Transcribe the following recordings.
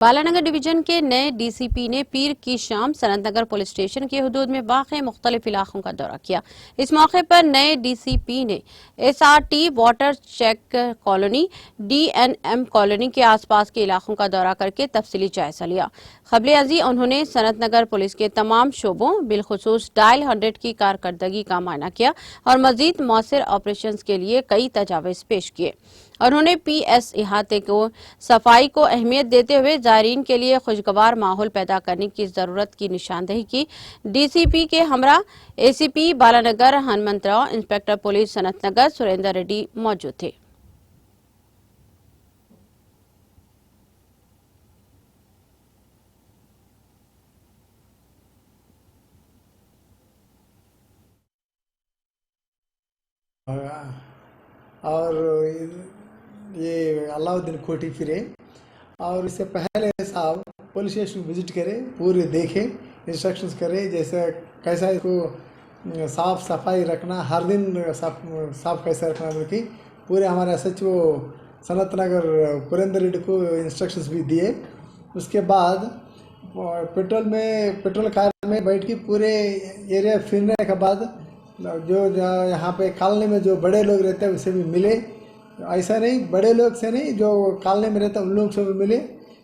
Balanagar division के नए DCP ने पीर की शाम सनतनगर पुलिस स्टेशन के हुदूद में वाक़े मुख्तलिफ इलाकों का दौरा किया। इस मौके पर नए डीसीपी ने SRT water check colony, DNM colony के आसपास के इलाकों का दौरा करके तफसीली जायजा लिया। क़ब्ले अज़ीं उन्होंने सनतनगर पुलिस के तमाम शोबों बिलखुसूस डायल 100 की कारकर्दगी का मायना किया और मजीद मौसर ऑपरेशन के लिए कई तजावीज़ पेश किए। उन्होंने पीएस इहाते को सफाई को अहमियत देते हुए ज़ायरीन के लिए खुशगवार माहौल पैदा करने की ज़रूरत की निशानदेही की। डीसीपी के हमरा ACP Balanagar Hanumantha Rao, inspector police Sanathnagar Surendra Reddy मौजूद थे। और ये अलाउद्दीन कोठी फिरे और इससे पहले साहब पुलिस स्टेशन विजिट करे, पूरे देखे, इंस्ट्रक्शंस करे, जैसे कैसा इसको साफ़ सफाई रखना, हर दिन साफ कैसे रखना, बल्कि पूरे हमारे SHO सनतनगर पुरेंद्र रेड्डी को इंस्ट्रक्शंस भी दिए। उसके बाद पेट्रोल कार में बैठ के पूरे एरिया फिरने के बाद जो यहाँ पे कॉलोनी में जो बड़े लोग रहते हैं उससे भी मिले। ऐसा नहीं बड़े लोग से नहीं, जो कॉलोनी में रहते हैं उन लोग से भी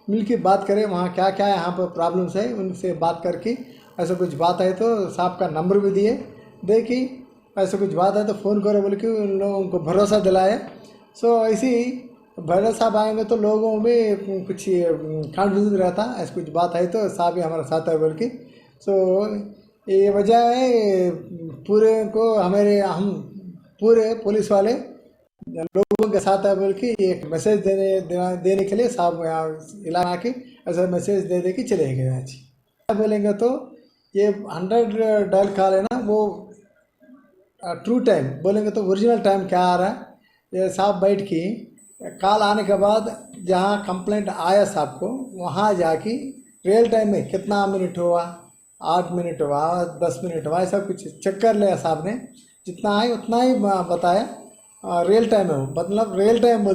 मिल के बात करें, वहाँ क्या क्या यहाँ पर प्रॉब्लम्स है उनसे बात करके ऐसा कुछ बात है तो साहब का नंबर भी दिए, देखी ऐसा कुछ बात है तो फ़ोन करो बोल के उन लोगों को भरोसा दिलाया। सो ऐसे ही भैरव साहब आएंगे तो लोगों में कुछ कॉन्फिडेंस रहता, ऐसा कुछ बात है तो साहब ही हमारे साथ है बोल के। सो ये वजह है पूरे को हम पूरे पुलिस वाले लोगों के साथ है बोल के एक मैसेज देने के लिए साहब यहाँ इलाका आके ऐसा मैसेज दे के चले गए। आज बोलेंगे तो ये 100 डायल कॉल है ना, वो ट्रू टाइम बोलेंगे तो ओरिजिनल टाइम क्या आ रहा है, ये साहब बैठ के कॉल आने के बाद जहाँ कंप्लेंट आया साहब को वहाँ जाके रियल टाइम में कितना मिनट हुआ, 8 मिनट हुआ, 10 मिनट हुआ, ऐसा कुछ चेक कर लिया साहब ने, जितना है उतना ही बताया। रियल टाइम है, मतलब रियल टाइम बोल